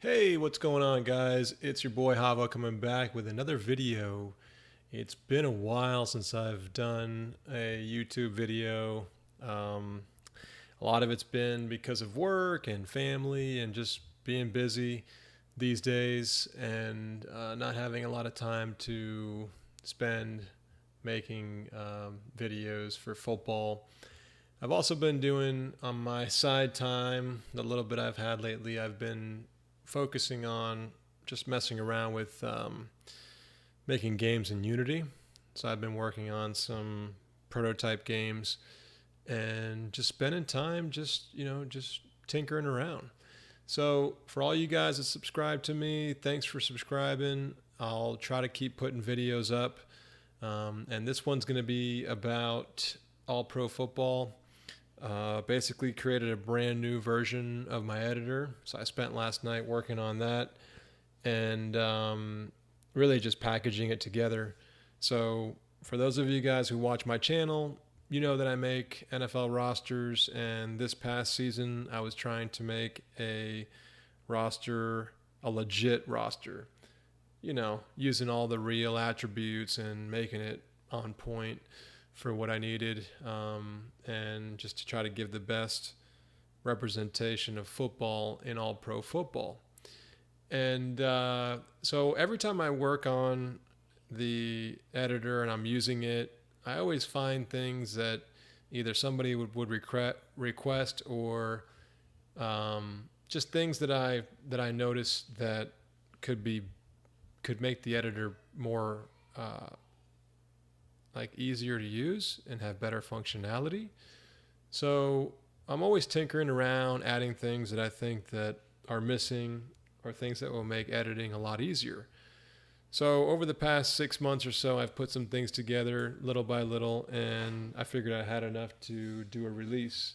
Hey, what's going on, guys? It's your boy Hava coming back with another video. It's been a while since I've done a YouTube video. Um, a lot of it's been because of work and family and just being busy these days and not having a lot of time to spend making videos for football. I've also been doing on my side time, the little bit I've had lately, I've been focusing on just messing around with making games in Unity. So I've been working on some prototype games and just spending time just tinkering around. So for all you guys that subscribe to me, thanks for subscribing. I'll try to keep putting videos up. And this one's going to be about all pro football. Basically created a brand new version of my editor. So I spent last night working on that and really just packaging it together. So for those of you guys who watch my channel, you know that I make NFL rosters, and this past season I was trying to make a roster, a legit roster, using all the real attributes and making it on point for what I needed, and just to try to give the best representation of football in all pro football. And so every time I work on the editor and I'm using it, I always find things that either somebody would request or just things that I notice that could make the editor more easier to use and have better functionality. So I'm always tinkering around, adding things that I think that are missing or things that will make editing a lot easier. So over the past 6 months or so, I've put some things together little by little, and I figured I had enough to do a release.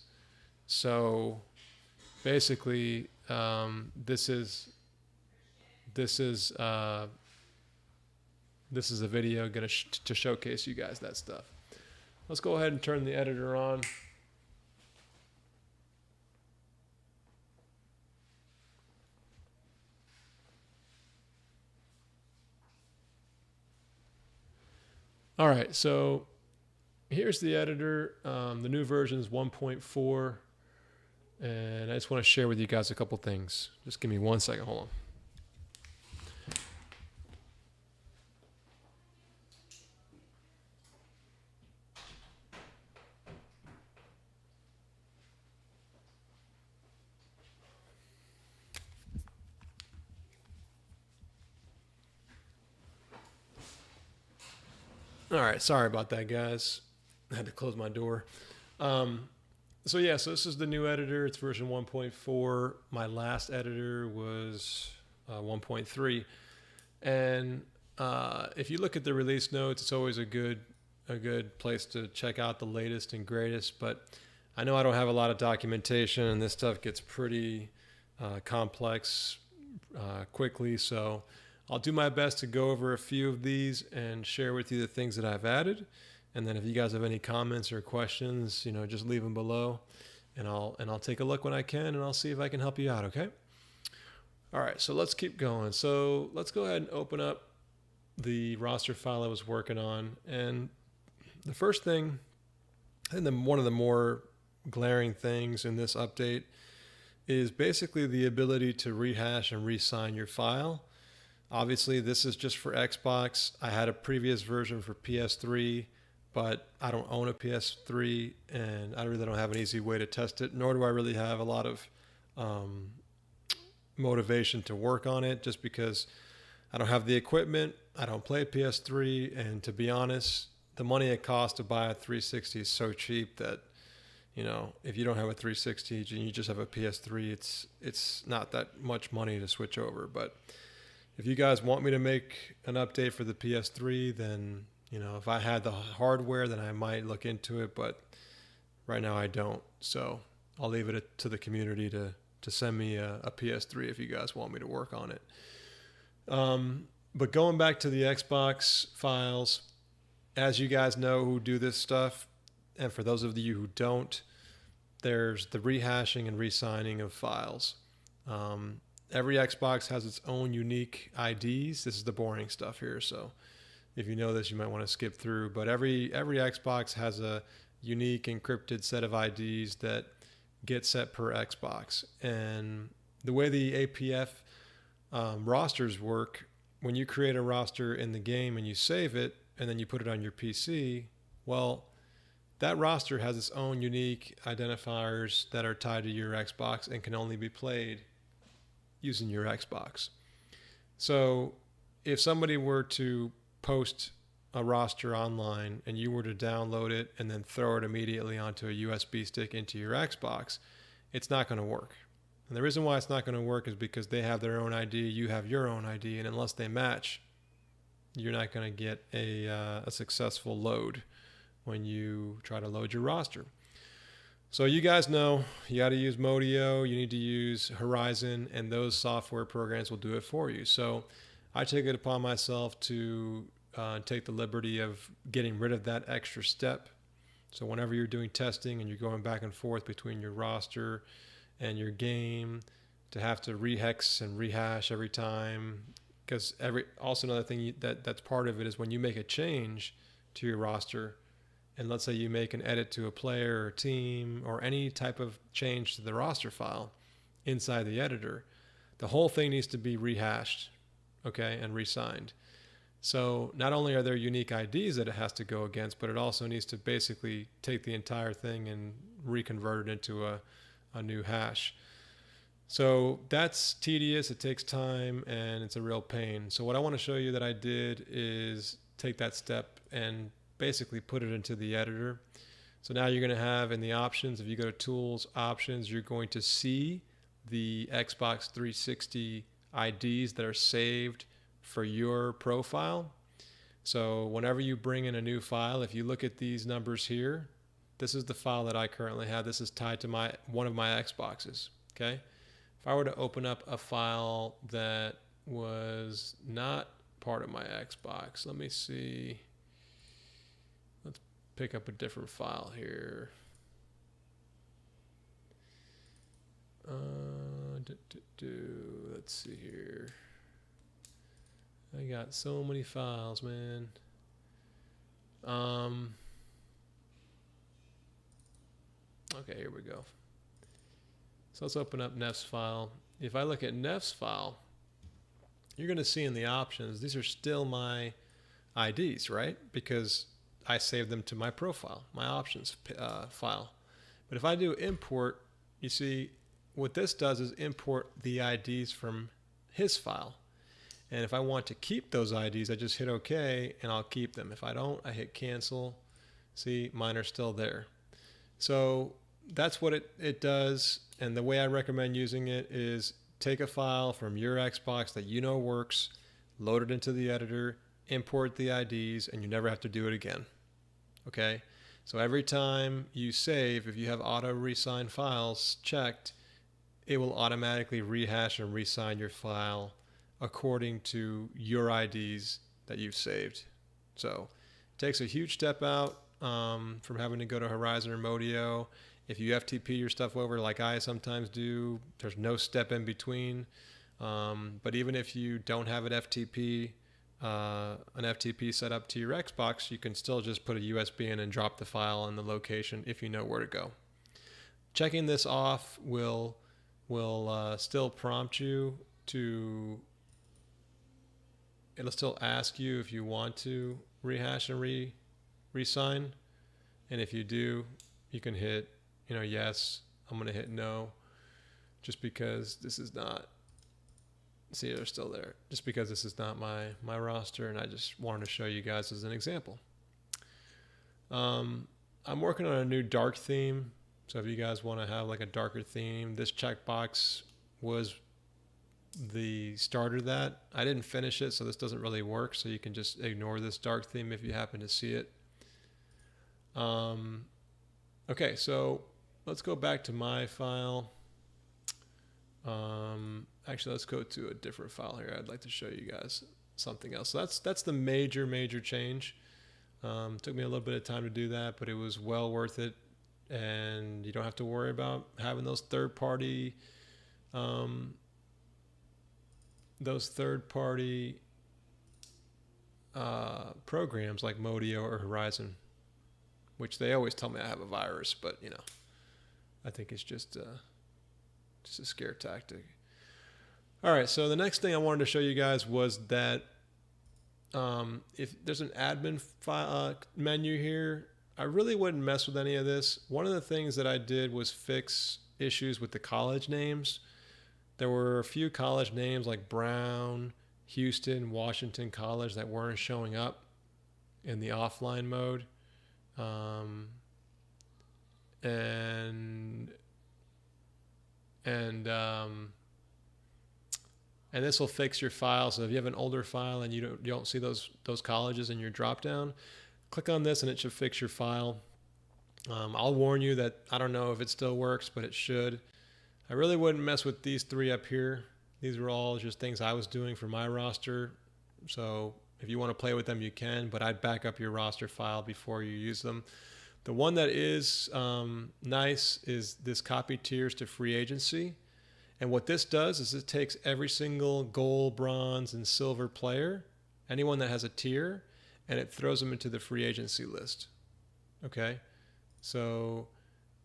So basically, this is a video going to showcase you guys that stuff. Let's go ahead and turn the editor on. All right, so here's the editor. The new version is 1.4, and I just want to share with you guys a couple things. Just give me 1 second, hold on. All right, sorry about that, guys. I had to close my door. So this is the new editor. It's version 1.4. My last editor was 1.3. And if you look at the release notes, it's always a good place to check out the latest and greatest. But I know I don't have a lot of documentation, and this stuff gets pretty complex quickly. So I'll do my best to go over a few of these and share with you the things that I've added. And then if you guys have any comments or questions, just leave them below, and I'll take a look when I can, and I'll see if I can help you out, okay? All right, so let's keep going. So let's go ahead and open up the roster file I was working on. And the first thing, and one of the more glaring things in this update, is basically the ability to rehash and re-sign your file. Obviously, this is just for Xbox. I had a previous version for PS3, but I don't own a PS3, and I really don't have an easy way to test it, nor do I really have a lot of motivation to work on it, just because I don't have the equipment, I don't play PS3, and to be honest, the money it costs to buy a 360 is so cheap that, if you don't have a 360 and you just have a PS3, it's not that much money to switch over. But if you guys want me to make an update for the PS3, then, if I had the hardware, then I might look into it, but right now I don't. So I'll leave it to the community to send me a PS3 if you guys want me to work on it. But going back to the Xbox files, as you guys know who do this stuff, and for those of you who don't, there's the rehashing and re-signing of files. every Xbox has its own unique IDs. This is the boring stuff here, so if you know this, you might want to skip through. But every Xbox has a unique encrypted set of IDs that get set per Xbox. And the way the APF rosters work, when you create a roster in the game and you save it and then you put it on your PC, well, that roster has its own unique identifiers that are tied to your Xbox and can only be played using your Xbox. So if somebody were to post a roster online and you were to download it and then throw it immediately onto a USB stick into your Xbox, it's not going to work. And the reason why it's not going to work is because they have their own ID, you have your own ID, and unless they match, you're not going to get a successful load when you try to load your roster. So you guys know you got to use Modio, you need to use Horizon, and those software programs will do it for you. So I took it upon myself to take the liberty of getting rid of that extra step. So whenever you're doing testing and you're going back and forth between your roster and your game, to have to rehex and rehash every time, because also another thing that's part of it is when you make a change to your roster, and let's say you make an edit to a player or team or any type of change to the roster file inside the editor, the whole thing needs to be rehashed, okay, and re-signed. So not only are there unique IDs that it has to go against, but it also needs to basically take the entire thing and reconvert it into a new hash. So that's tedious, it takes time, and it's a real pain. So what I want to show you that I did is take that step and basically put it into the editor. So now you're going to have in the options, if you go to Tools, Options, you're going to see the Xbox 360 IDs that are saved for your profile. So whenever you bring in a new file, if you look at these numbers here, this is the file that I currently have. This is tied to one of my Xboxes, okay? If I were to open up a file that was not part of my Xbox, let me see. Let's pick up a different file here. Let's see here. I got so many files, man. Okay, here we go. So let's open up Neff's file. If I look at Neff's file, you're going to see in the options, these are still my IDs, right? Because I saved them to my profile, my options file. But if I do import, you see what this does is import the IDs from his file. And if I want to keep those IDs, I just hit OK and I'll keep them. If I don't, I hit cancel. See, mine are still there. So that's what it does. And the way I recommend using it is take a file from your Xbox that you know works, load it into the editor, import the IDs, and you never have to do it again. Okay? So every time you save, if you have auto resign files checked, it will automatically rehash and resign your file according to your IDs that you've saved. So it takes a huge step out from having to go to Horizon or Modio. If you FTP your stuff over like I sometimes do, there's no step in between. But even if you don't have an FTP set up to your Xbox, you can still just put a USB in and drop the file on the location if you know where to go. Checking this off will still prompt you to, it'll still ask you if you want to rehash and re-sign. And if you do, you can hit, yes. I'm going to hit no, just because this is not, see, they're still there, just because this is not my roster, and I just wanted to show you guys as an example. I'm working on a new dark theme, so if you guys want to have like a darker theme, this checkbox was the starter of that. I didn't finish it, so this doesn't really work, so you can just ignore this dark theme if you happen to see it. Okay, so let's go back to my file. Actually, let's go to a different file here. I'd like to show you guys something else. So that's the major change. Took me a little bit of time to do that, but it was well worth it, and you don't have to worry about having those third-party those third-party programs like Modio or Horizon, which they always tell me I have a virus, but you know, I think it's just a scare tactic. All right, so the next thing I wanted to show you guys was that if there's an admin menu here, I really wouldn't mess with any of this. One of the things that I did was fix issues with the college names. There were a few college names like Brown, Houston, Washington College that weren't showing up in the offline mode. And this will fix your file. So if you have an older file and you don't see those colleges in your dropdown, click on this and it should fix your file. I'll warn you that I don't know if it still works, but it should. I really wouldn't mess with these three up here. These were all just things I was doing for my roster. So if you want to play with them, you can, but I'd back up your roster file before you use them. The one that is nice is this copy tiers to free agency. And what this does is it takes every single gold, bronze, and silver player, anyone that has a tier, and it throws them into the free agency list. Okay? So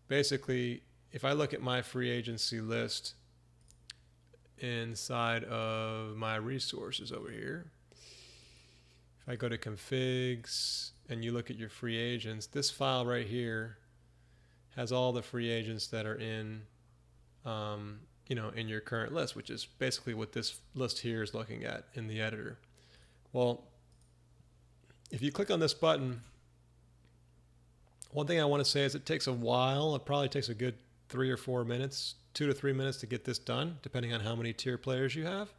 basically, if I look at my free agency list inside of my resources over here, if I go to configs and you look at your free agents, this file right here has all the free agents that are in in your current list, which is basically what this list here is looking at in the editor. Well, if you click on this button, one thing I want to say is it takes a while. It probably takes a good 3 or 4 minutes, 2 to 3 minutes to get this done, depending on how many tier players you have.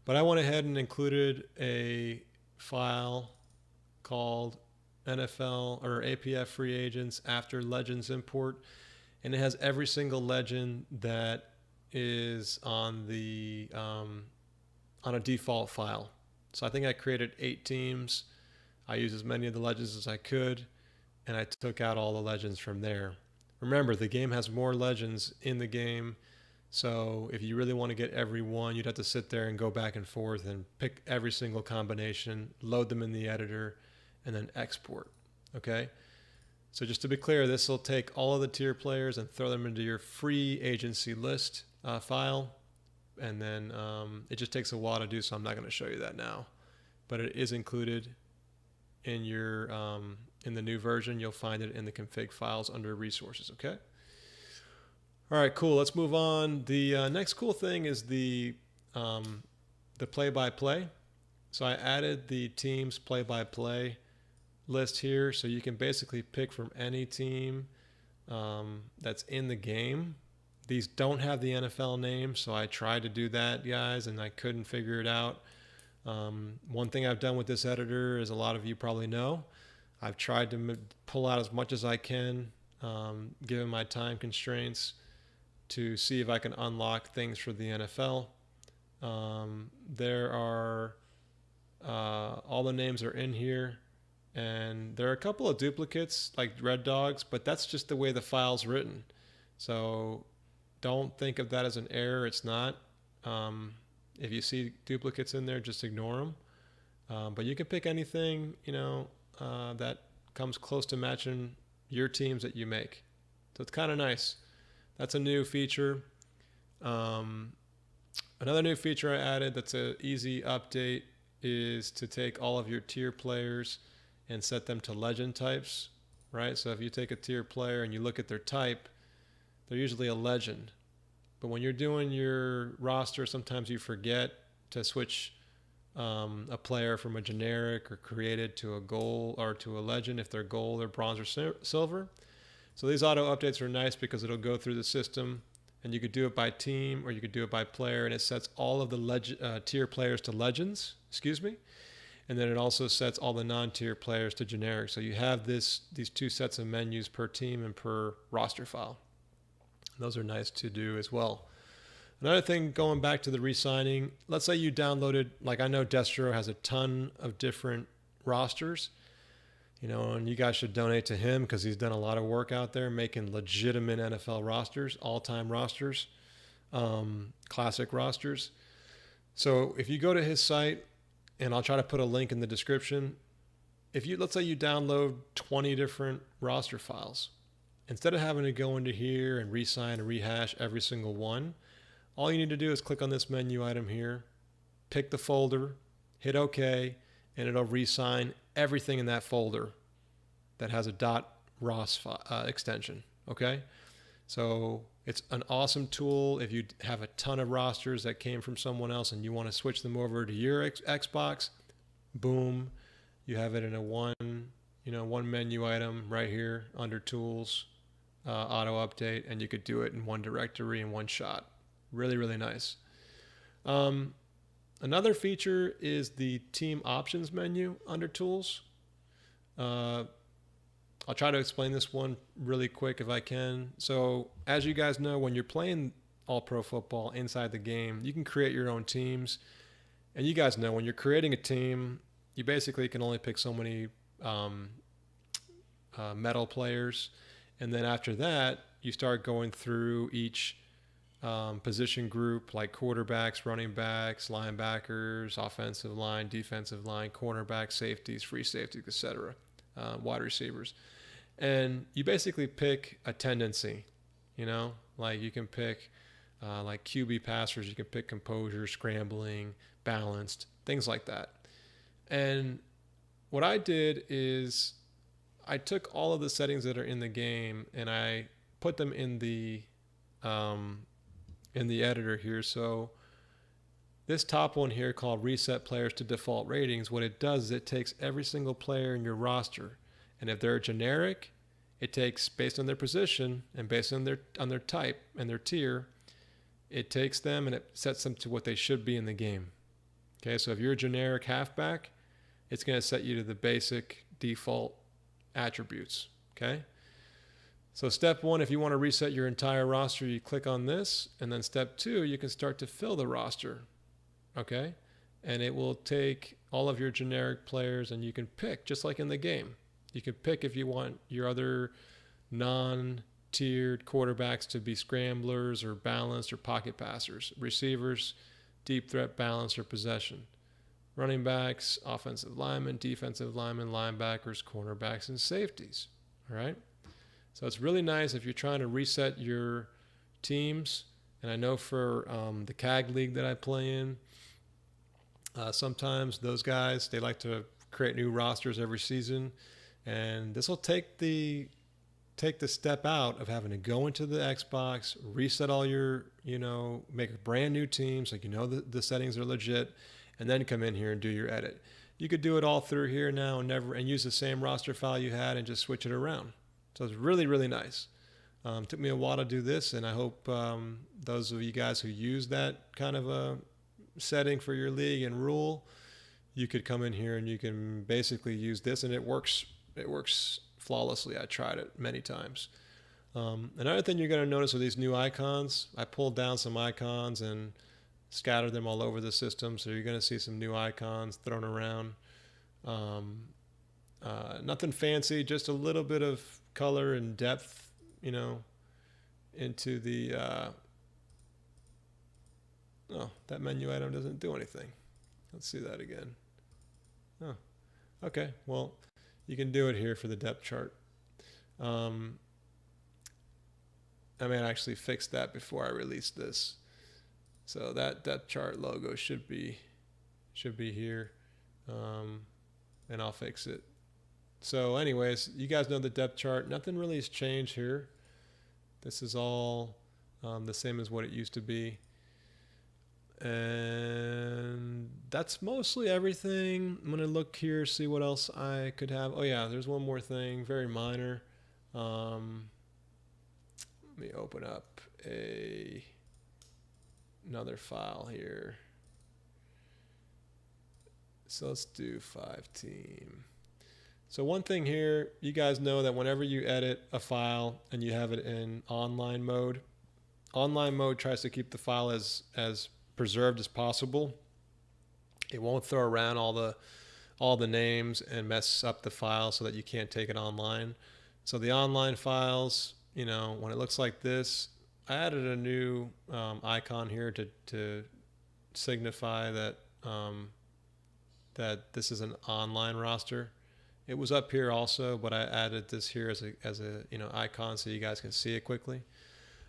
But I went ahead and included a file called NFL or APF free agents after legends import, and it has every single legend that is on the on a default file. So I think I created 8 teams. I used as many of the legends as I could, and I took out all the legends from there. Remember, the game has more legends in the game, so if you really want to get every one, you'd have to sit there and go back and forth and pick every single combination, load them in the editor, and then export. Okay? So just to be clear, this will take all of the tier players and throw them into your free agency list file, and then it just takes a while to do, so I'm not going to show you that now. But it is included in your in the new version. You'll find it in the config files under resources. Okay. All right, cool. Let's move on. The next cool thing is the play-by-play. So I added the teams play-by-play list here, so you can basically pick from any team that's in the game. These don't have the NFL name, so I tried to do that, guys, and I couldn't figure it out. One thing I've done with this editor, as a lot of you probably know, I've tried to pull out as much as I can, given my time constraints, to see if I can unlock things for the NFL. There are all the names are in here, and there are a couple of duplicates like Red Dogs, but that's just the way the file's written. So don't think of that as an error. It's not. If you see duplicates in there, just ignore them. But you can pick anything, that comes close to matching your teams that you make. So it's kind of nice. That's a new feature. Another new feature I added that's an easy update is to take all of your tier players and set them to legend types, right? So if you take a tier player and you look at their type, they're usually a legend. But when you're doing your roster, sometimes you forget to switch a player from a generic or created to a gold or to a legend if they're gold or bronze or silver. So these auto updates are nice because it'll go through the system, and you could do it by team or you could do it by player, and it sets all of the tier players to legends, and then it also sets all the non-tier players to generic. So you have these 2 sets of menus per team and per roster file. Those are nice to do as well. Another thing, going back to the re-signing, let's say you downloaded, like I know Destro has a ton of different rosters, and you guys should donate to him because he's done a lot of work out there making legitimate NFL rosters, all-time rosters, classic rosters. So if you go to his site, and I'll try to put a link in the description, let's say you download 20 different roster files, instead of having to go into here and re-sign and rehash every single one, all you need to do is click on this menu item here, pick the folder, hit OK, and it'll re-sign everything in that folder that has a .ros extension. Okay, so it's an awesome tool if you have a ton of rosters that came from someone else and you want to switch them over to your Xbox. Boom, you have it in a one menu item right here under Tools, Auto Update, and you could do it in one directory in one shot. Really, really nice. Another feature is the Team Options menu under Tools. I'll try to explain this one really quick if I can. So as you guys know, when you're playing All-Pro Football inside the game, you can create your own teams. And you guys know when you're creating a team, you basically can only pick so many medal players. And then after that, you start going through each position group, like quarterbacks, running backs, linebackers, offensive line, defensive line, cornerbacks, safeties, free safeties, etc., wide receivers. And you basically pick a tendency, like you can pick like QB passers, you can pick composure, scrambling, balanced, things like that. And what I did is I took all of the settings that are in the game and I put them in the editor here. So this top one here called Reset Players to Default Ratings, what it does is it takes every single player in your roster, and if they're generic, it takes based on their position and based on their type and their tier, it takes them and it sets them to what they should be in the game. Okay, so if you're a generic halfback, it's going to set you to the basic default attributes. Okay, so step one, if you want to reset your entire roster, you click on this, and then step two, you can start to fill the roster. Okay, and it will take all of your generic players and you can pick, just like in the game. You can pick if you want your other non-tiered quarterbacks to be scramblers or balanced or pocket passers, receivers, deep threat, balance, or possession, running backs, offensive linemen, defensive linemen, linebackers, cornerbacks, and safeties. All right, so it's really nice if you're trying to reset your teams. And I know for the CAG league that I play in, sometimes those guys, they like to create new rosters every season. And this will take the step out of having to go into the Xbox, reset all your, make a brand new team so the settings are legit, and then come in here and do your edit. You could do it all through here now and use the same roster file you had and just switch it around. So it's really, really nice. Took me a while to do this, and I hope those of you guys who use that kind of a setting for your league and rule, you could come in here and you can basically use this, and it works flawlessly. I tried it many times. Another thing you're going to notice are these new icons. I pulled down some icons and scattered them all over the system, so you're going to see some new icons thrown around. Nothing fancy, just a little bit of color and depth, into the that menu item doesn't do anything. Let's see that again. Oh, okay. Well, you can do it here for the depth chart. I may actually fix that before I release this. So that depth chart logo should be here, and I'll fix it. So anyways, you guys know the depth chart. Nothing really has changed here. This is all the same as what it used to be. And that's mostly everything. I'm going to look here, see what else I could have. Oh yeah, there's one more thing, very minor. Let me open up another file here. So let's do 5-team. So one thing here, you guys know that whenever you edit a file and you have it in online mode tries to keep the file as preserved as possible. It won't throw around all the names and mess up the file so that you can't take it online. So the online files, when it looks like this, I added a new icon here to signify that that this is an online roster. It was up here also, but I added this here as a icon so you guys can see it quickly.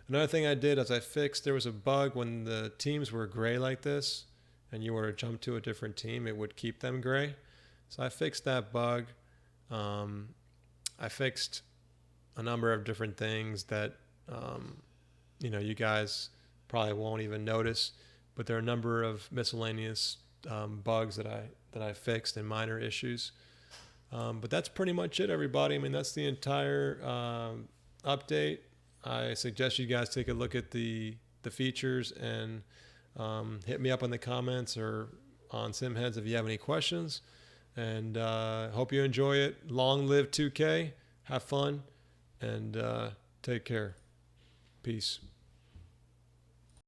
Another thing I did is I fixed, there was a bug when the teams were gray like this and you were to jump to a different team, it would keep them gray. So I fixed that bug. I fixed a number of different things that you guys probably won't even notice, but there are a number of miscellaneous bugs that I fixed and minor issues. But that's pretty much it, everybody. I mean, that's the entire update. I suggest you guys take a look at the features and hit me up in the comments or on Simheads if you have any questions. And hope you enjoy it. Long live 2K. Have fun and take care. Peace.